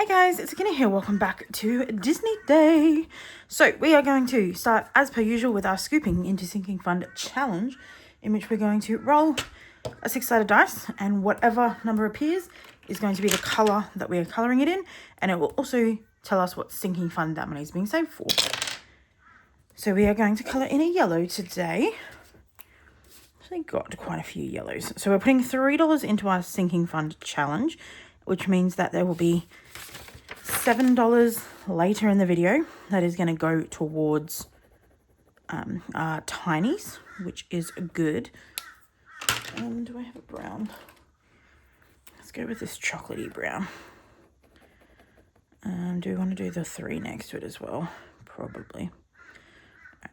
Hey guys, it's Akina here. Welcome back to Disney Day. So we are going to start as per usual with our scooping into sinking fund challenge, in which we're going to roll a 6-sided dice, and whatever number appears is going to be the color that we are coloring it in, and it will also tell us what sinking fund that money is being saved for. So we are going to color in a yellow today. Actually got quite a few yellows. So we're putting $3 into our sinking fund challenge, which means that there will be $7 later in the video that is going to go towards our tinies, which is good. Do I have a brown? Let's go with this chocolatey brown. Do we want to do the 3 next to it as well? Probably.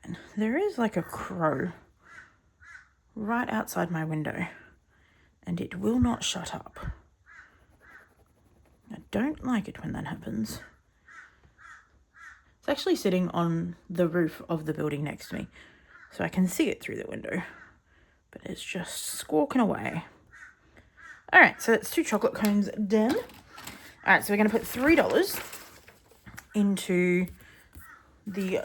And there is like a crow right outside my window, and it will not shut up. I don't like it when that happens. It's actually sitting on the roof of the building next to me, so I can see it through the window, but it's just squawking away. All right, so that's 2 chocolate cones done. All right, so we're going to put $3 into the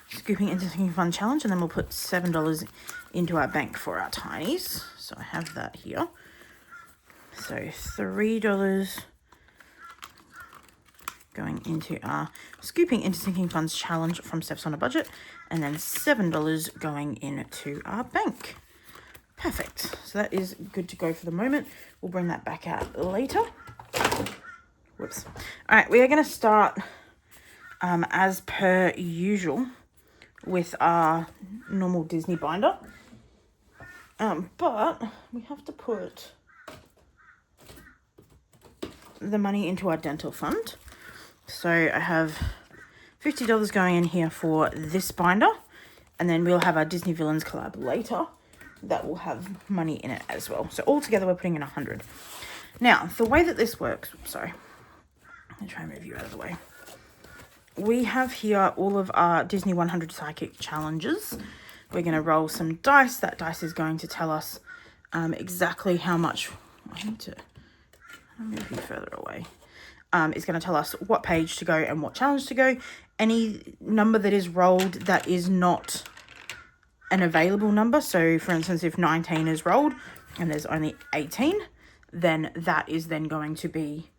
scooping into sinking fund challenge, and then we'll put $7 into our bank for our tinies. So I have that here. So $3 going into our scooping into sinking funds challenge from Steps on a Budget, and then $7 going into our bank. Perfect. So that is good to go for the moment. We'll bring that back out later. Whoops. All right, we are going to start as per usual with our normal Disney binder. But we have to put the money into our dental fund. So I have $50 going in here for this binder, and then we'll have our Disney Villains collab later that will have money in it as well. So altogether we're putting in $100. Now, the way that this works, sorry, let me try and move you out of the way. We have here all of our Disney 100 Psychic challenges. We're going to roll some dice. That dice is going to tell us exactly how much. I need to move you further away. It's going to tell us what page to go and what challenge to go. Any number that is rolled that is not an available number. So, for instance, if 19 is rolled and there's only 18, then that is then going to be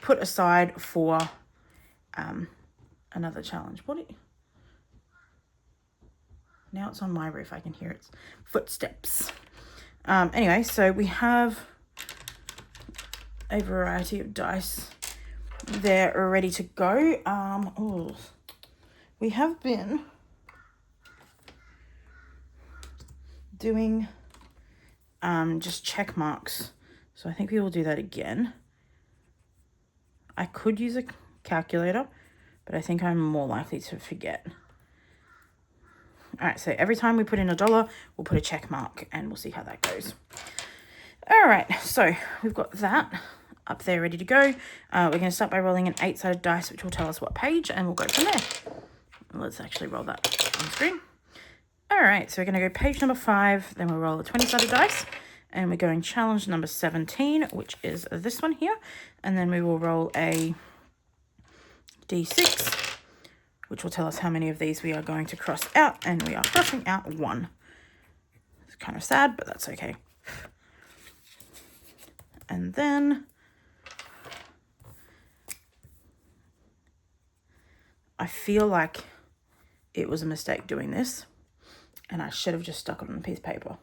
put aside for another challenge. Now it's on my roof. I can hear its footsteps. Anyway, so we have a variety of dice. They're ready to go. We have been doing just check marks, so I think we will do that again. I could use a calculator, but I think I'm more likely to forget. All right, so every time we put in $1, we'll put a check mark, and we'll see how that goes. All right, so we've got that up there ready to go. We're going to start by rolling an 8-sided dice, which will tell us what page, and we'll go from there. Let's actually roll that on screen. All right, so we're going to go page number 5, then we'll roll a 20-sided dice, and we're going challenge number 17, which is this one here, and then we will roll a D6, which will tell us how many of these we are going to cross out, and we are crossing out 1. It's kind of sad, but that's okay. And then I feel like it was a mistake doing this, and I should have just stuck it on a piece of paper.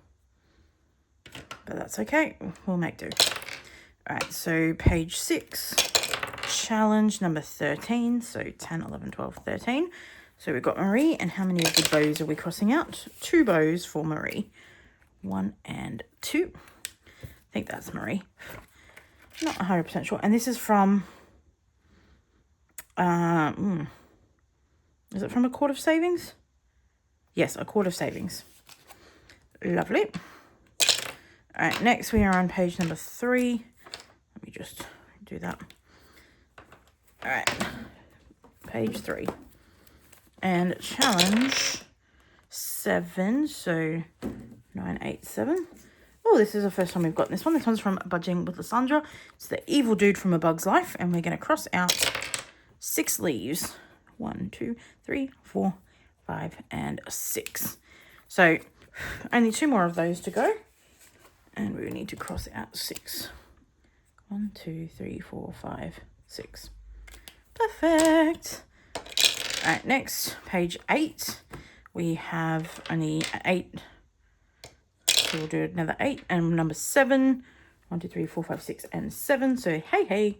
But that's okay. We'll make do. All right, so page 6, challenge number 13. So 10, 11, 12, 13. So we've got Marie, and how many of the bows are we crossing out? 2 bows for Marie. 1 and 2. I think that's Marie. Not 100% sure. And this is from, is it from A Court of Savings? Yes, A Court of Savings. Lovely. All right, next we are on page number 3. Let me just do that. All right, page 3. And challenge 7, so 9, 8, 7. Oh, this is the first time we've got this one. This one's from Budging with Lysandra. It's the evil dude from A Bug's Life. And we're going to cross out 6 leaves. 1, 2, 3, 4, 5, and 6. So only 2 more of those to go. And we need to cross out 6. 1, 2, 3, 4, 5, 6. Perfect. All right, next, page 8. We have only 8. So we'll do another 8 and number 7. 1, 2, 3, 4, 5, 6, and 7. So hey.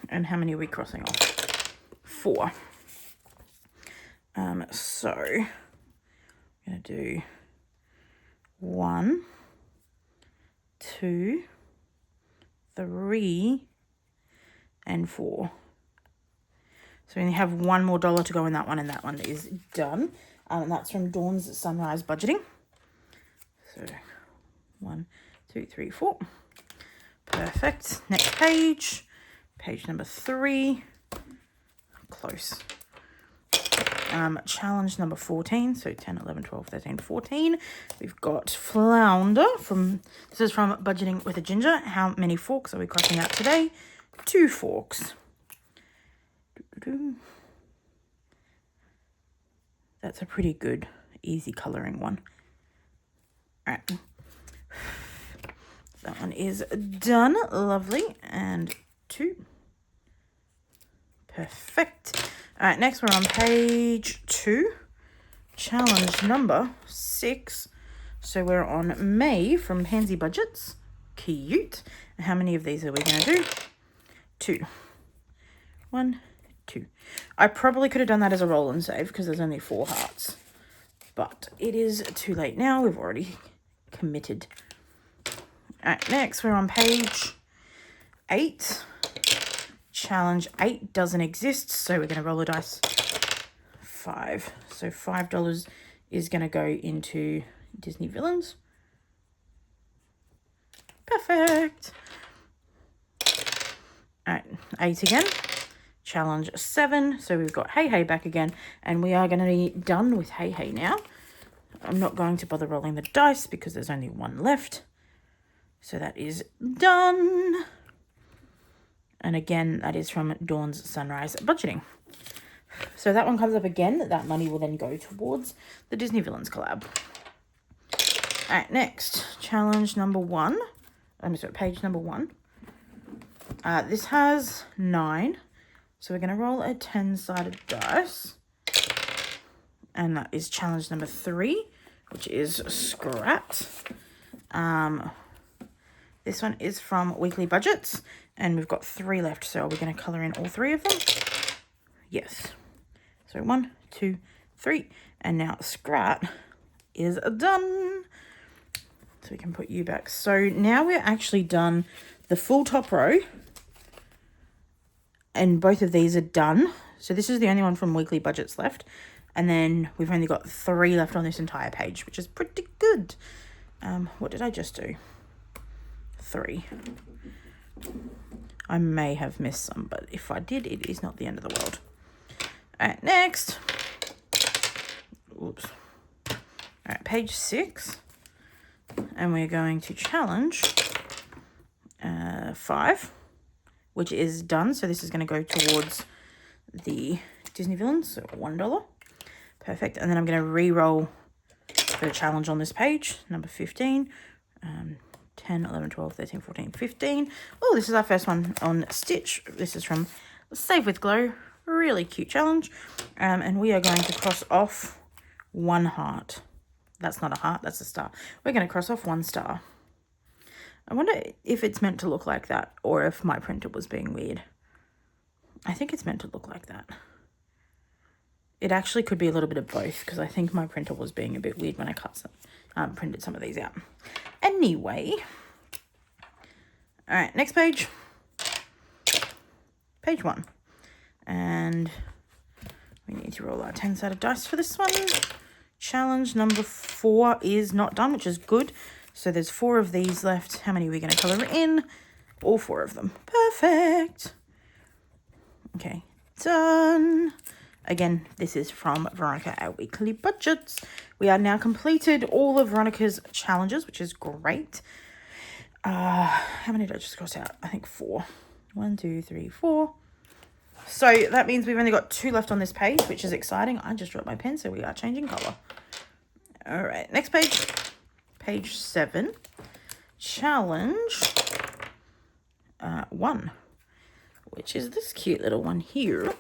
And how many are we crossing off? 4. So I'm gonna do 1, 2, 3, and 4. So we only have $1 more to go in that one, and that one is done. And that's from Dawn's Sunrise Budgeting. So 1, 2, 3, 4. Perfect. Next page. Page number 3. Close. Challenge number 14. So 10, 11, 12, 13, 14. We've got Flounder from, this is from Budgeting with a Ginger. How many forks are we crossing out today? 2 forks. That's a pretty good, easy colouring one. All right. That one is done. Lovely. And 2. Perfect. All right, next we're on page 2. Challenge number 6. So we're on May from Pansy Budgets. Cute. And how many of these are we going to do? 2. 1, 2. I probably could have done that as a roll and save because there's only 4 hearts. But it is too late now. We've already committed. All right, next we're on page 8. Challenge 8 doesn't exist, so we're going to roll a dice 5. So $5 is going to go into Disney Villains. Perfect. All right, 8 again. Challenge 7. So we've got Hey back again, and we are going to be done with Hey now. I'm not going to bother rolling the dice because there's only 1 left. So that is done. And again, that is from Dawn's Sunrise Budgeting. So that one comes up again. That money will then go towards the Disney Villains collab. All right, next. Challenge number 1. I'm sorry, page number 1. This has 9. So we're going to roll a 10-sided dice. And that is challenge number 3, which is Scrat. This one is from Weekly Budgets. And we've got 3 left. So are we going to colour in all 3 of them? Yes. So 1, 2, 3. And now Scrat is done. So we can put you back. So now we're actually done the full top row. And both of these are done. So this is the only one from Weekly Budgets left. And then we've only got 3 left on this entire page, which is pretty good. What did I just do? 3. I may have missed some, but if I did, it is not the end of the world. All right, next. Oops. All right, page 6. And we're going to challenge 5, which is done. So this is going to go towards the Disney Villains, so $1. Perfect. And then I'm going to re-roll for the challenge on this page, number 15. 10, 11, 12, 13, 14, 15. Oh, this is our first one on Stitch. This is from Save with Glow. Really cute challenge. And we are going to cross off 1 heart. That's not a heart, that's a star. We're going to cross off 1 star. I wonder if it's meant to look like that or if my printer was being weird. I think it's meant to look like that. It actually could be a little bit of both because I think my printer was being a bit weird when I printed some of these out. Anyway. All right, next page. Page 1. And we need to roll our 10-sided dice for this one. Challenge number 4 is not done, which is good. So there's 4 of these left. How many are we going to colour in? All 4 of them. Perfect. Okay, done. Again, this is from Veronica, our weekly budgets. We are now completed all of Veronica's challenges, which is great. How many did I just cross out? I think 4. 1, 2, 3, 4. So that means we've only got 2 left on this page, which is exciting. I just dropped my pen, so we are changing color. All right, next page. Page 7. Challenge 1, which is this cute little one here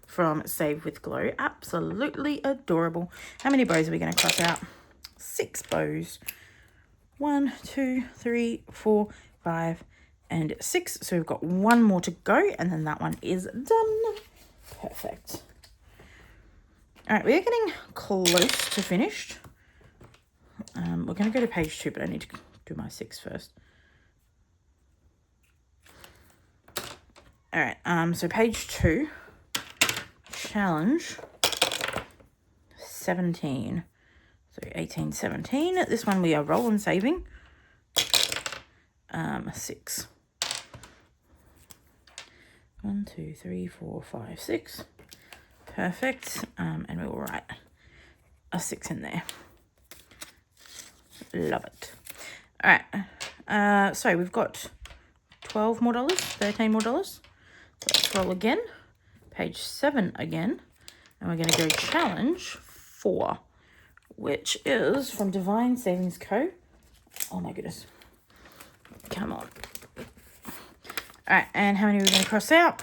from Save with Glow. Absolutely adorable. How many bows are we going to cross out? 6 bows. 1, 2, 3, 4, 5, and 6. So we've got 1 more to go, and then that one is done. Perfect. All right, we're getting close to finished. We're going to go to page 2, but I need to do my 6 first. All right, so page 2, challenge 17. So 18, 17. This one we are roll and saving. 6. 1, 2, 3, 4, 5, 6. Perfect. And we will write a 6 in there. Love it. All right. So we've got $12 more, $13 more. So let's roll again. Page 7 again. And we're going to go challenge 4, which is from Divine Savings Co. Oh my goodness. Come on. All right. And how many are we going to cross out?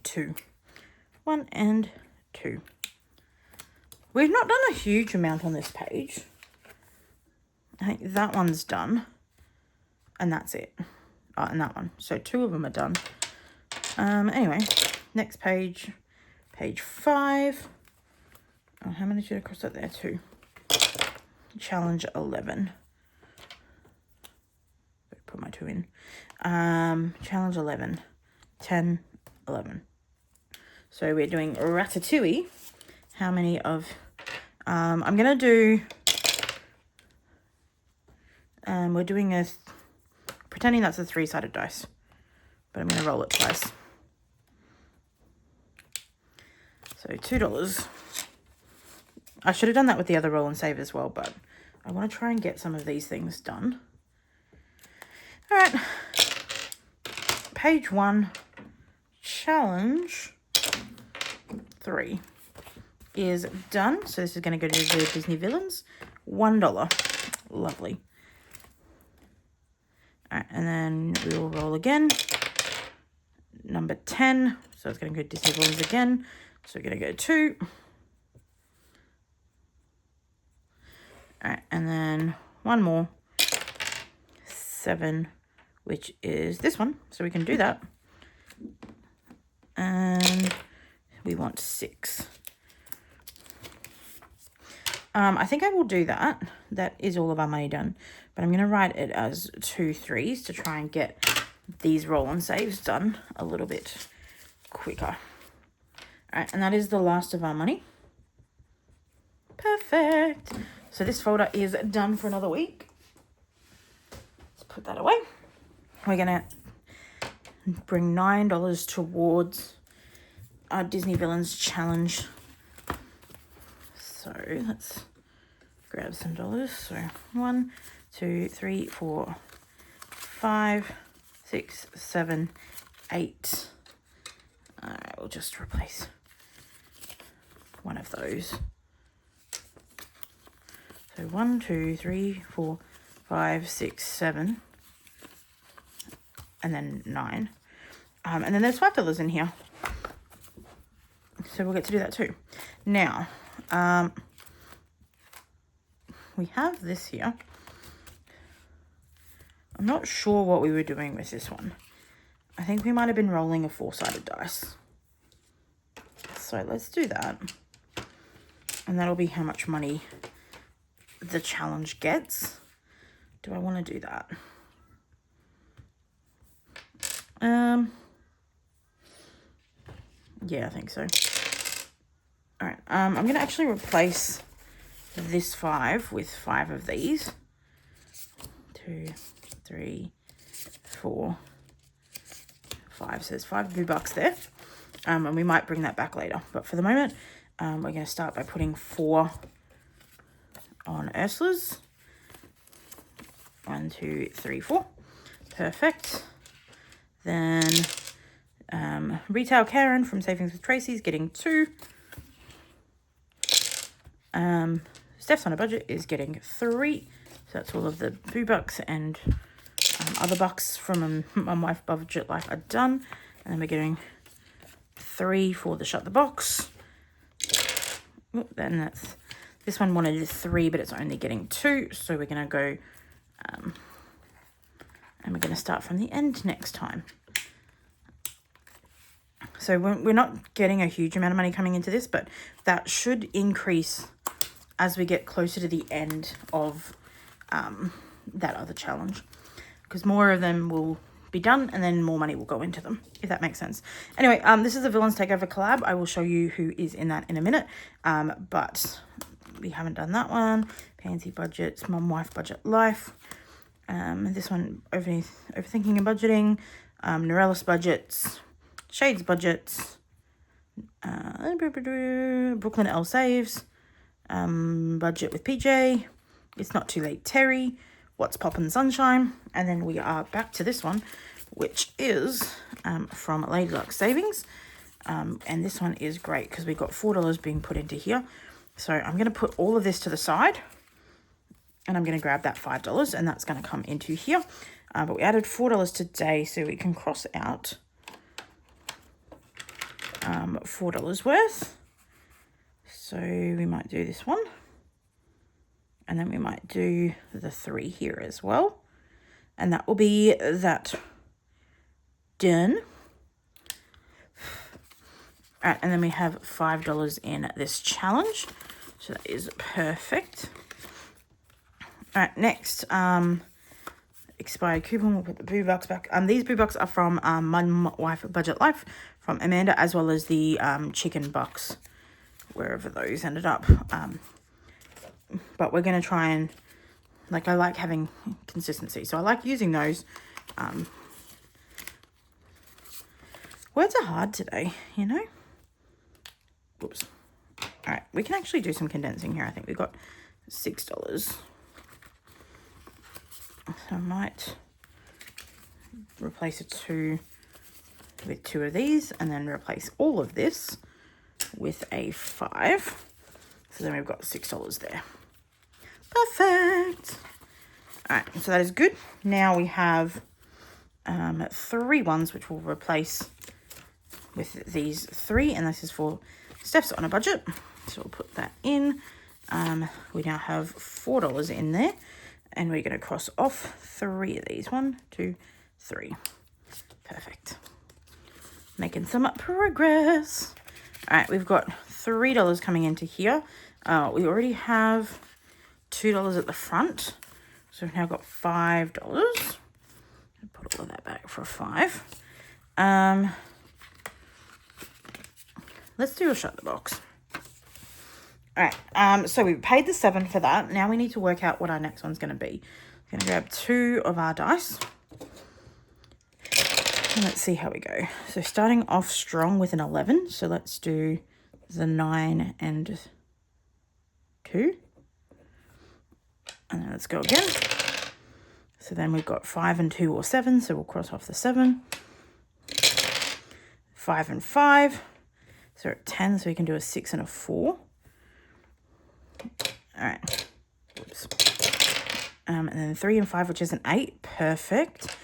2. 1 and 2. We've not done a huge amount on this page. I think that one's done. And that's it. Oh, and that one. So 2 of them are done. Anyway, next page. Page 5. Oh, how many did I cross out there? 2. Challenge 11. Put my 2 in. Challenge 11. 10, 11. So we're doing Ratatouille. How many of... I'm going to do... we're doing a... Pretending that's a 3-sided dice. But I'm going to roll it twice. So $2. I should have done that with the other roll and save as well, but I want to try and get some of these things done. All right. Page 1, challenge 3 is done. So this is going to go to the Disney Villains. $1. Lovely. All right, and then we will roll again. Number 10. So it's going to go Disney Villains again. So we're going to go 2. All right, and then 1 more. 7, which is this one. So we can do that. And we want 6. I think I will do that. That is all of our money done. But I'm going to write it as 2 3s to try and get these roll and saves done a little bit quicker. All right, and that is the last of our money. Perfect. So this folder is done for another week. Let's put that away. We're going to bring $9 towards our Disney Villains challenge. So let's grab some dollars. So 1, 2, 3, 4, 5, 6, 7, 8. All right, we'll just replace one of those. So 1, 2, 3, 4, 5, 6, 7, and then 9. And then there's $5 in here. So we'll get to do that too. Now, we have this here. I'm not sure what we were doing with this one. I think we might have been rolling a 4-sided dice. So let's do that. And that'll be how much money the challenge gets. Do I want to do that? Yeah, I think so. All right, I'm going to actually replace this 5 with 5 of these. 2, 3, 4, 5. So there's $5 there. And we might bring that back later. But for the moment, we're going to start by putting 4 on Ursula's. 1, 2, 3, 4. Perfect. Then Retail Karen from Savings with Tracy's getting 2. Steph's on a budget is getting 3. So that's all of the boo bucks and other bucks from my wife budget life are done. And then we're getting 3 for the shut the box. Oop, then that's this one wanted 3, but it's only getting 2. So we're going to go and we're going to start from the end next time. So we're not getting a huge amount of money coming into this, but that should increase as we get closer to the end of that other challenge, because more of them will be done and then more money will go into them, if that makes sense. Anyway, this is the Villains Takeover collab. I will show you who is in that in a minute, but we haven't done that one. Pansy budgets, mum, wife, budget, life. This one, overthinking and budgeting. Norellis budgets, Shades budgets, Brooklyn L saves, budget with PJ, It's Not Too Late Terry, What's Poppin' Sunshine, and then we are back to this one, which is from Lady Luck Savings, and this one is great because we've got $4 being put into here. So I'm going to put all of this to the side, and I'm going to grab that $5, and that's going to come into here. But we added $4 today, so we can cross out $4 worth. So we might do this one, and then we might do the 3 here as well, and that will be that done. All right, and then we have $5 in this challenge, so that is perfect. All right, next, expired coupon. We'll put the boo bucks back. These boo bucks are from Mum, Wife, Budget Life from Amanda, as well as the chicken bucks, wherever those ended up. But we're going to try and, like, I like having consistency, so I like using those. Words are hard today, you know. Whoops. All right, we can actually do some condensing here. I think we've got $6. So I might replace a 2 with 2 of these, and then replace all of this with a 5. So then we've got $6 there. Perfect. All right, so that is good. Now we have 3 ones, which we'll replace with these 3, and this is for Steph's on a budget. So we'll put that in. We now have $4 in there, and we're going to cross off 3 of these. 1, 2, 3. Perfect. Making some progress. All right, we've got $3 coming into here. We already have $2 at the front, so we've now got $5. Put all of that back for a 5. Let's do a shut the box. All right, so we paid the 7 for that. Now we need to work out what our next one's going to be. I'm going to grab 2 of our dice. And let's see how we go. So starting off strong with an 11. So let's do the 9 and 2. And then let's go again. So then we've got 5 and 2 or 7. So we'll cross off the 7. 5 and 5. So we're at 10. So we can do a 6 and a 4. All right. Whoops. And then 3 and 5, which is an 8. Perfect.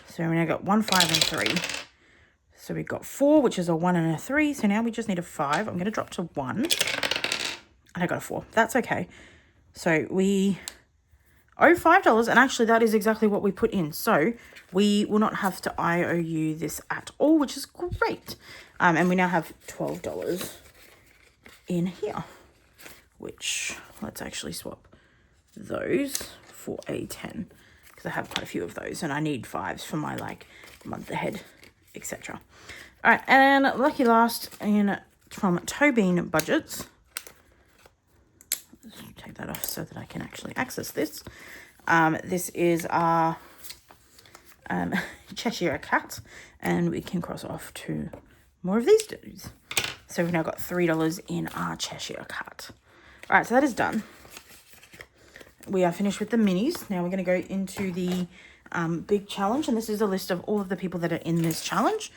So we now got 1, 5, and 3. So we've got 4, which is a 1 and a 3. So now we just need a 5. I'm going to drop to 1. And I got a 4. That's okay. So we owe $5. And actually, that is exactly what we put in. So we will not have to IOU this at all, which is great. And we now have $12 in here, which let's actually swap those for a 10. I have quite a few of those, and I need 5s for my, like, month ahead, etc. All right, and lucky last in from Tobin Budgets. Let's take that off so that I can actually access this. This is our Cheshire Cat, and we can cross off to more of these dudes. So we've now got $3 in our Cheshire Cat. All right, so that is done. We are finished with the minis. Now we're going to go into the big challenge, and this is a list of all of the people that are in this challenge.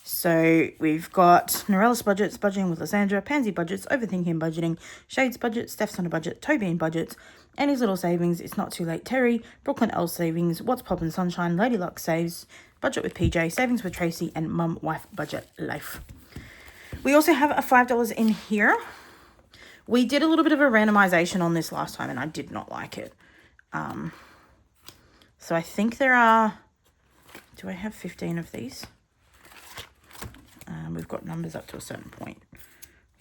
So we've got Norella's Budgets, Budgeting with Lysandra, Pansy Budgets, Overthinking Budgeting, Shade's Budget, Steph's on a Budget, Toby in Budgets, Annie's Little Savings, It's Not Too Late Terry, Brooklyn L Savings, What's Poppin' Sunshine, Lady Luck Saves, Budget with PJ, Savings with Tracy, and Mum Wife Budget Life. We also have a $5 in here. We did a little bit of a randomization on this last time and I did not like it. So I think there are, do I have 15 of these? We've got numbers up to a certain point.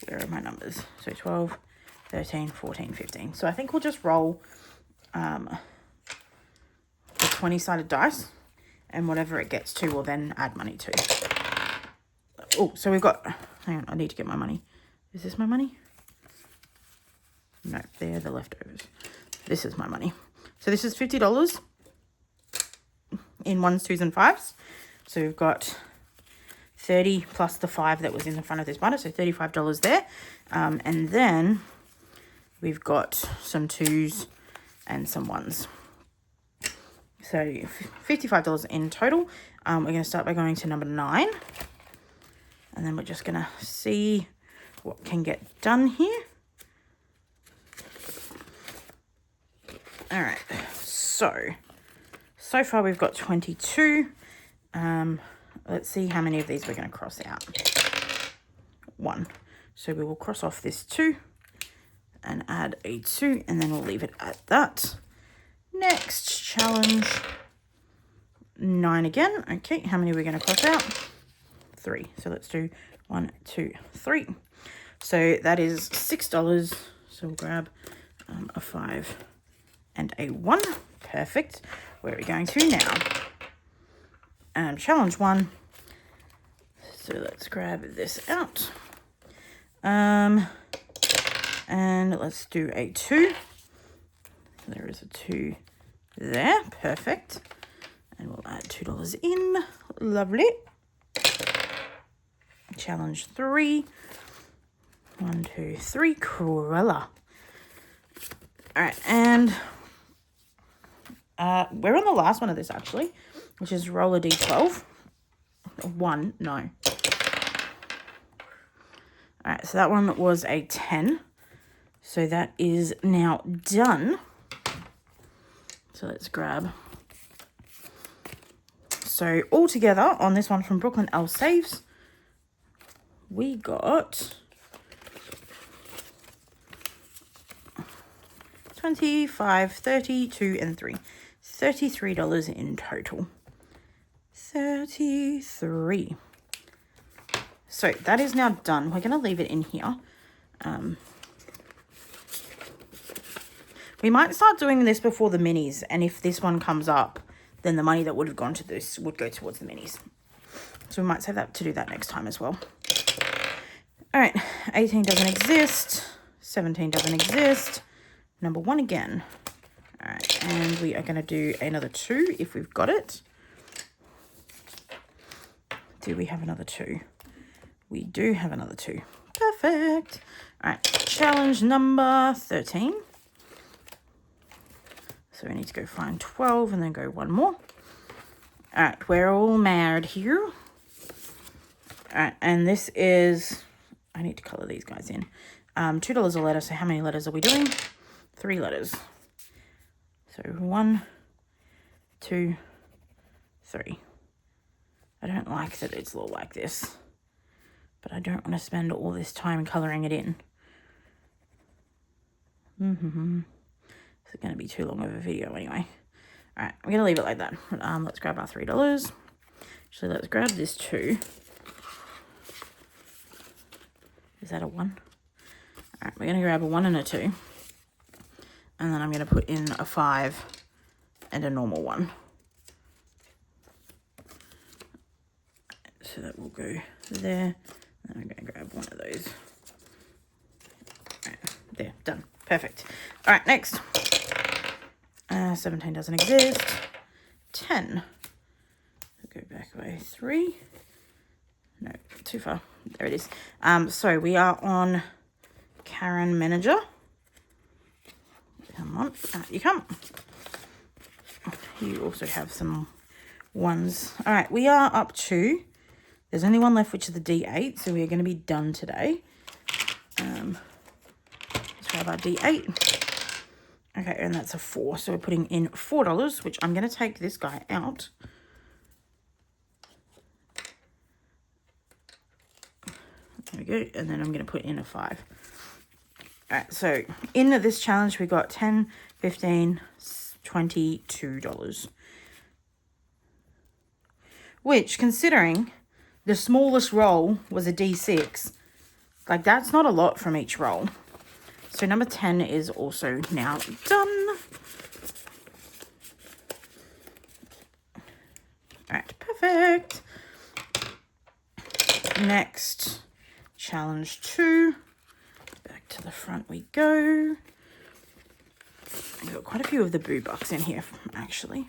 Where are my numbers? So 12, 13, 14, 15. So I think we'll just roll the 20-sided dice, and whatever it gets to, we'll then add money to. Oh, so we've got, hang on, I need to get my money. Is this my money? No, they're the leftovers. This is my money. So this is $50 in 1s, 2s, and 5s. So we've got 30 plus the 5 that was in the front of this binder, so $35 there. And then we've got some 2s and some 1s. So $55 in total. We're going to start by going to number 9. And then we're just going to see what can get done here. All right, so far we've got 22. Let's see how many of these we're going to cross out. 1. So we will cross off this 2 and add a 2, and then we'll leave it at that. Next challenge, 9 again. Okay, how many are we going to cross out? 3. So let's do 1, 2, 3. So that is $6. So we'll grab a 5 and a 1. Perfect. Where are we going to now? Challenge 1. So let's grab this out. And let's do a 2. There is a 2 there. Perfect. And we'll add $2 in. Lovely. Challenge 3. 1, 2, 3. Cruella. All right, and we're on the last one of this actually, which is roll a d12. 1, no. All right, so that one was a 10. So that is now done. So let's grab. So all together on this one from Brooklyn L Saves, we got 25, 32, and 3. $33 in total. 33. So that is now done. We're going to leave it in here. We might start doing this before the minis, and if this one comes up, then the money that would have gone to this would go towards the minis. So we might save that to do that next time as well. All right, 18 doesn't exist. 17 doesn't exist. Number 1 again. All right, and we are going to do another 2 if we've got it. Do we have another 2? We do have another 2. Perfect. All right, challenge number 13. So we need to go find 12 and then go 1 more. All right, we're all married here. All right, and this is, I need to color these guys in. $2 a letter, so how many letters are we doing? 3 letters. So 1, 2, 3. I don't like that it's all like this, but I don't want to spend all this time coloring it in. It's going to be too long of a video anyway. All right, I'm going to leave it like that. Let's grab our $3. Actually, let's grab this 2. Is that a 1? All right, we're going to grab a 1 and a 2. And then I'm going to put in a 5 and a normal 1. So that will go there. And I'm going to grab one of those. All right, there, done. Perfect. All right, next. 17 doesn't exist. 10. Go back away. 3. No, too far. There it is. So we are on Karen Manager. Come on, out you come. You also have some ones. All right, we are up to, there's only one left, which is the D8, so we are going to be done today. Let's grab our D8. Okay, and that's a 4, so we're putting in $4, which I'm going to take this guy out. There we go, and then I'm going to put in a 5. All right, so in this challenge, we got $10, $15, $22. Which, considering the smallest roll was a D6, like that's not a lot from each roll. So number 10 is also now done. All right, perfect. Next, challenge 2. Back to the front we go. I've got quite a few of the boo bucks in here, actually.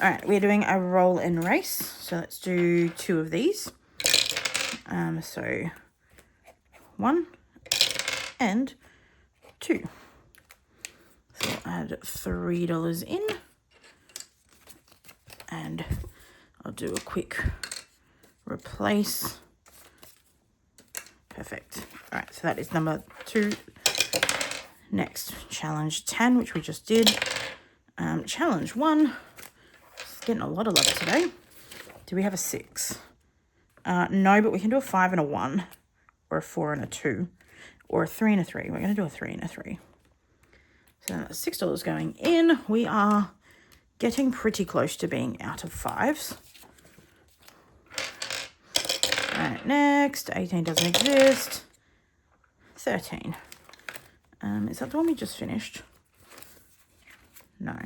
All right, we're doing a roll and race. So let's do 2 of these. So 1 and 2. So I'll add $3 in. And I'll do a quick replace. Perfect. All right, so that is number 2. Next, challenge 10, which we just did. Challenge 1. It's getting a lot of love today. Do we have a 6? No, but we can do a 5 and a 1, or a 4 and a 2, or a 3 and a 3. We're going to do a 3 and a 3. So that's $6 going in. We are getting pretty close to being out of 5s. All right, next, 18 doesn't exist. 13. Is that the one we just finished? No.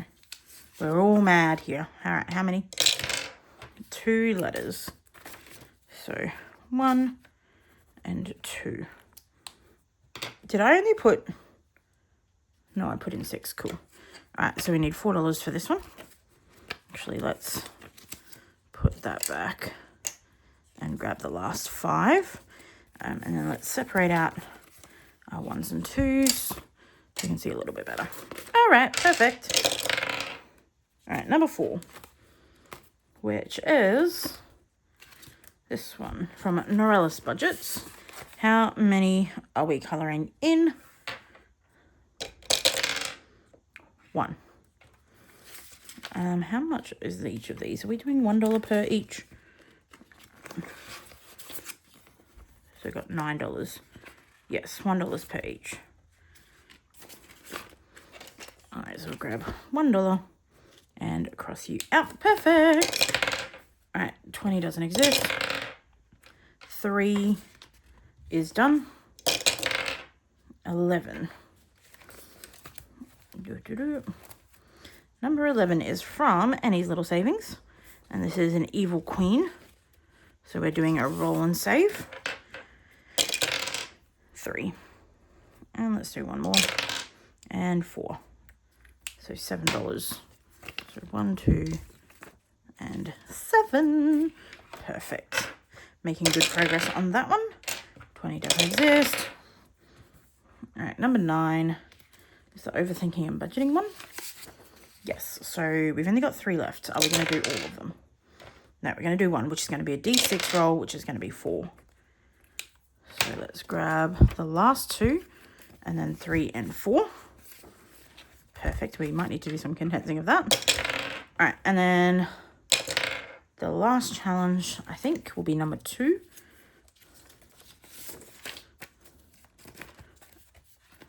We're all mad here. All right, how many? 2 letters. So 1 and 2. Did I only put... No, I put in 6. Cool. All right, so we need $4 for this one. Actually, let's put that back and grab the last 5. And then let's separate out our 1s and 2s so you can see a little bit better. All right, perfect. All right, number 4, which is this one from Norellis Budgets. How many are we colouring in? 1. How much is each of these? Are we doing $1 per each? So we've got $9. Yes, $1 per each. All right, so we'll grab $1 and cross you out. Perfect. All right, 20 doesn't exist. 3 is done. 11. Number 11 is from Annie's Little Savings, and this is an Evil Queen. So we're doing a roll and save. 3. And let's do one more. And 4. So $7. So 1, 2, and 7. Perfect. Making good progress on that one. 20 doesn't exist. All right, number 9 is the overthinking and budgeting one. Yes, so we've only got 3 left. Are we going to do all of them? No, we're going to do 1, which is going to be a D6 roll, which is going to be 4. So let's grab the last 2, and then 3 and 4. Perfect. We might need to do some condensing of that. All right, and then the last challenge, I think, will be number 2.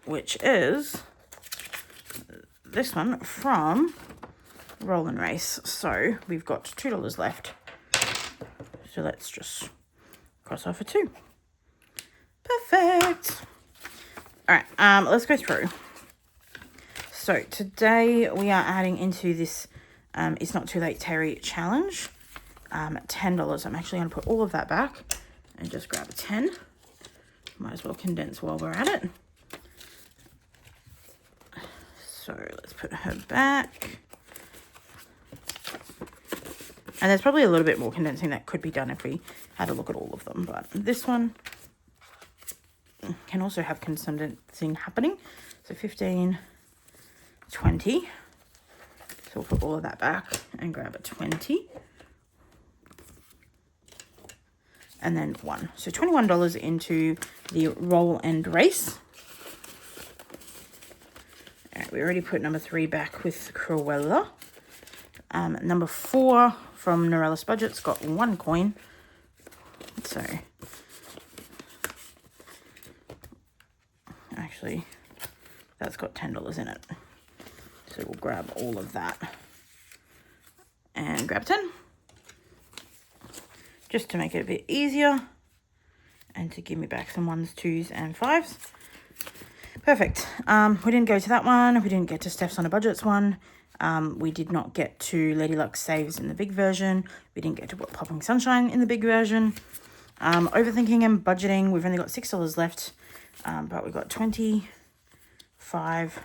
Which is this one from Roll and Race. So we've got $2 left. So let's just cross off a 2. Perfect. All right, let's go through. So today we are adding into this It's Not Too Late Terry challenge. $10. I'm actually going to put all of that back and just grab a 10. Might as well condense while we're at it. So let's put her back. And there's probably a little bit more condensing that could be done if we had a look at all of them. But this one can also have condensing happening. So 15, 20. So we'll put all of that back and grab a 20. And then 1. So $21 into the roll and race. All right, we already put number 3 back with Cruella. Number 4 from Norellis Budget's got 1 coin. So actually, that's got $10 in it. So we'll grab all of that and grab 10. Just to make it a bit easier and to give me back some 1s, 2s and 5s. Perfect. We didn't go to that one. We didn't get to Steph's on a Budget's one. We did not get to Lady Luck Saves in the big version. We didn't get to Popping Sunshine in the big version. Overthinking and budgeting. We've only got $6 left. But we've got 20, 5,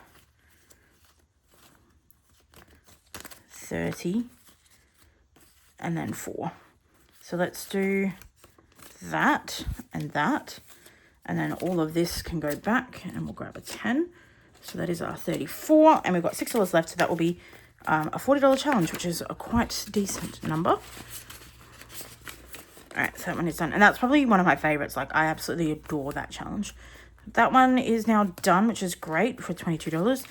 30, and then 4. So let's do that and that. And then all of this can go back and we'll grab a 10. So that is our 34. And we've got $6 left. So that will be a $40 challenge, which is a quite decent number. All right, so that one is done. And that's probably one of my favorites. Like, I absolutely adore that challenge. That one is now done, which is great for $22.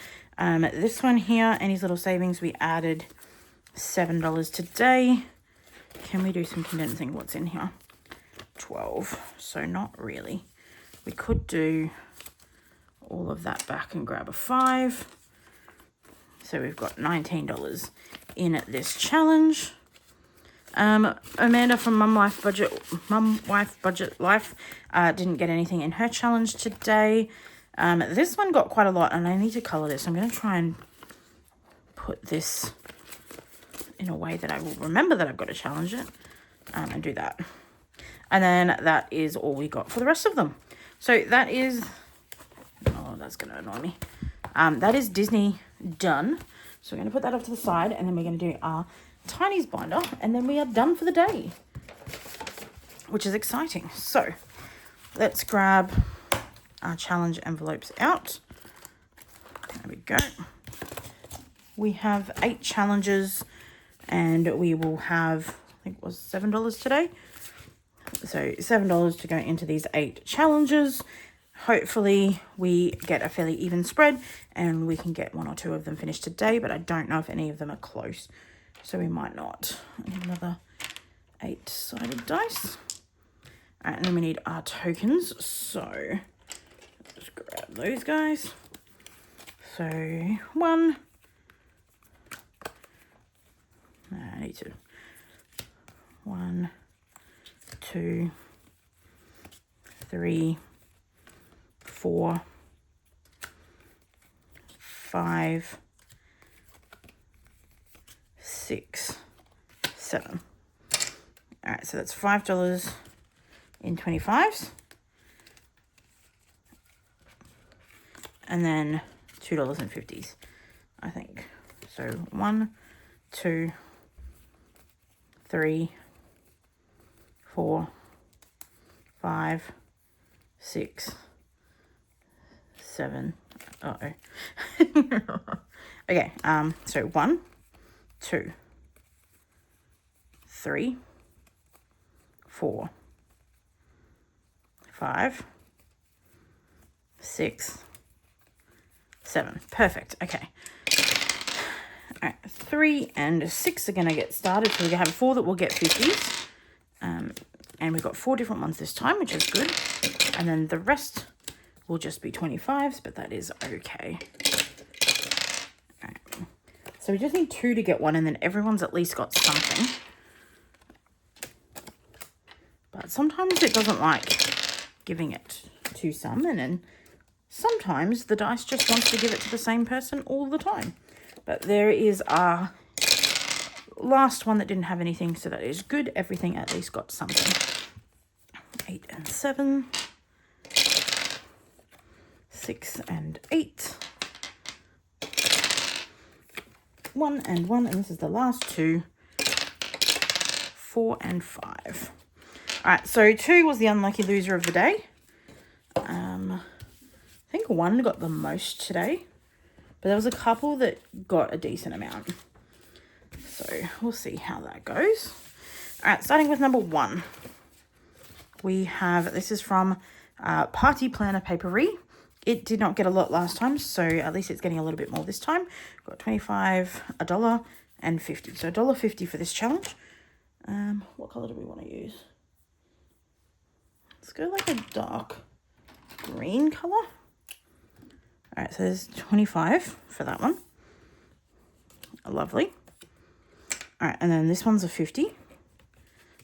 This one here, Annie's Little Savings, we added $7 today. Can we do some condensing? What's in here? 12. So not really. We could do all of that back and grab a 5. So we've got $19 in this challenge. Amanda from Mum Wife Budget Life didn't get anything in her challenge today. This one got quite a lot, and I need to color this. I'm going to try and put this in a way that I will remember that I've got to challenge it, and do that. And then that is all we got for the rest of them. So that is, oh, that's going to annoy me. That is Disney done. So we're going to put that off to the side, and then we're going to do our Tiny's binder, and then we are done for the day, which is exciting. So let's grab our challenge envelopes out. There we go. We have 8 challenges, and we will have, I think it was $7 today. So $7 to go into these 8 challenges. Hopefully we get a fairly even spread and we can get 1 or 2 of them finished today, but I don't know if any of them are close. So we might not. Another 8-sided dice. All right, and then we need our tokens. So just grab those guys. So 1. I need to. 1, 2, 3, 4, 5, 6, 7. All right, so that's $5 in 25s, and then $2 in 50s, I think. So 1, 2, 3, 4, 5, 6, 7. Okay, so 1, 2, 3, 4, 5, 6, 7. Perfect. Okay. All right, 3 and 6 are going to get started. So we're going to have 4 that will get 50s. And we've got 4 different ones this time, which is good. And then the rest will just be 25s, but that is okay. All right. So we just need 2 to get 1, and then everyone's at least got something. But sometimes it doesn't like giving it to some, and then sometimes the dice just wants to give it to the same person all the time. But there is our last one that didn't have anything, so that is good. Everything at least got something. 8 and 7. 6 and 8. 1 and 1, and this is the last 2. 4 and 5. All right, so 2 was the unlucky loser of the day. I think 1 got the most today, but there was a couple that got a decent amount. So we'll see how that goes. All right, starting with number 1. We have, this is from Party Planner Papery. It did not get a lot last time, so at least it's getting a little bit more this time. Got 25, $1, and 50. So $1.50 for this challenge. What color do we want to use? Let's go like a dark green color. All right, so there's 25 for that one. Lovely. All right, and then this one's a 50.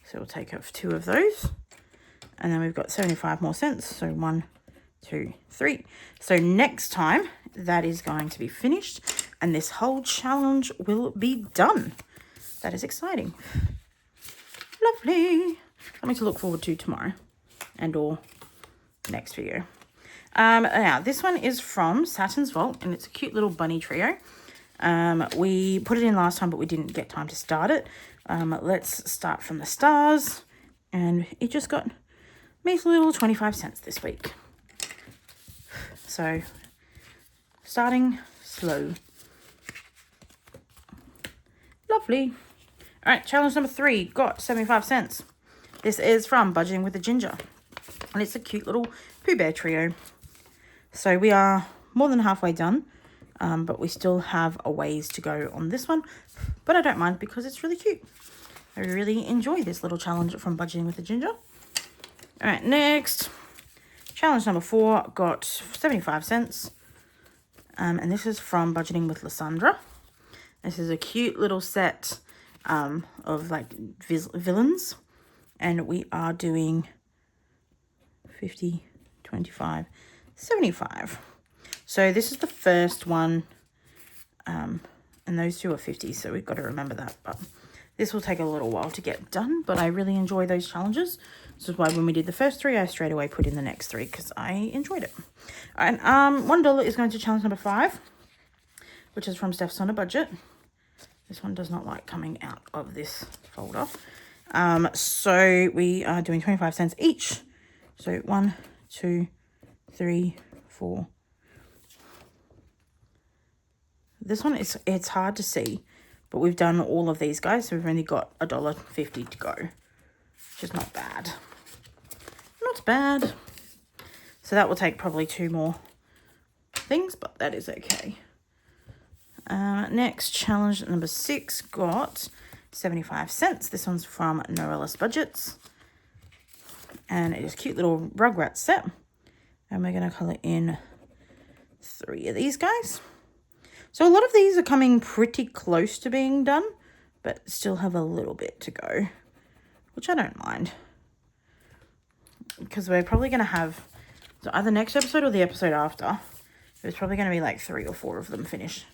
So we'll take off 2 of those. And then we've got 75 more cents. So 1, 2, 3. So next time that is going to be finished and this whole challenge will be done. That is exciting. Lovely. Something to look forward to tomorrow and or next video. Now this one is from Saturn's Vault and it's a cute little bunny trio. We put it in last time, but we didn't get time to start it. Let's start from the stars, and it just got measly little 25 cents this week. So starting slow. Lovely. All right, challenge number 3 got 75 cents. This is from Budgeting with the Ginger, and it's a cute little Pooh Bear trio. So we are more than halfway done, but we still have a ways to go on this one, but I don't mind because it's really cute. I really enjoy this little challenge from Budgeting with the Ginger. All right, next. Challenge number 4 got 75 cents. And this is from Budgeting with Lysandra. This is a cute little set of like villains. And we are doing 50, 25, 75. So this is the first one. And those 2 are 50, so we've got to remember that. But this will take a little while to get done, but I really enjoy those challenges. This is why when we did the first 3, I straight away put in the next 3 because I enjoyed it. All right, $1 is going to challenge number 5, which is from Steph's on a Budget. This one does not like coming out of this folder. So we are doing 25 cents each. So 1, 2, 3, 4. This one it's hard to see, but we've done all of these guys, so we've only got $1.50 to go, which is not bad. Not bad. So that will take probably 2 more things, but that is okay. Next, challenge number 6 got 75 cents. This one's from Norella's Budgets. And it is a cute little Rugrats set. And we're going to colour in 3 of these guys. So a lot of these are coming pretty close to being done, but still have a little bit to go, which I don't mind. Because we're probably going to have, so either next episode or the episode after, there's probably going to be like 3 or 4 of them finished.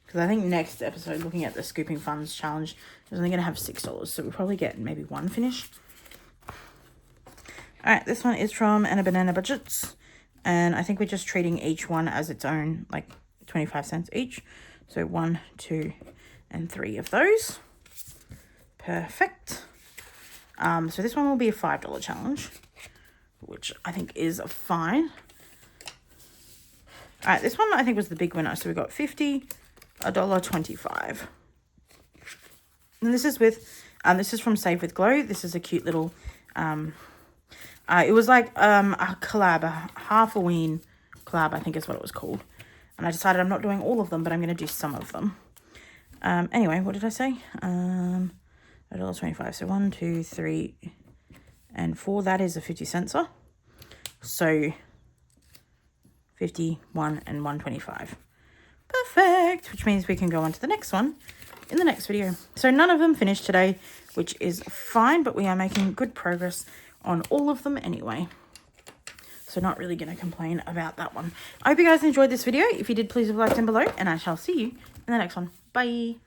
Because I think next episode, looking at the Scooping Funds challenge, is only going to have $6. So we'll probably get maybe 1 finished. All right, this one is from Anna Banana Budgets. And I think we're just treating each one as its own, like 25 cents each. So 1, 2, and 3 of those. Perfect. So this one will be a $5 challenge, which I think is fine. All right, this one I think was the big winner. So we got 50, $1.25. And this is with, this is from Save with Glow. This is a cute little, it was like a collab, a Half-a-Ween collab, I think is what it was called. And I decided I'm not doing all of them, but I'm going to do some of them. Anyway, what did I say? $1.25. So 1, 2, 3, and 4. That is a 50 centser. So 51 and 125. Perfect. Which means we can go on to the next one in the next video. So none of them finished today, which is fine, but we are making good progress on all of them anyway. So not really going to complain about that one. I hope you guys enjoyed this video. If you did, please leave a like down below, and I shall see you in the next one. Bye.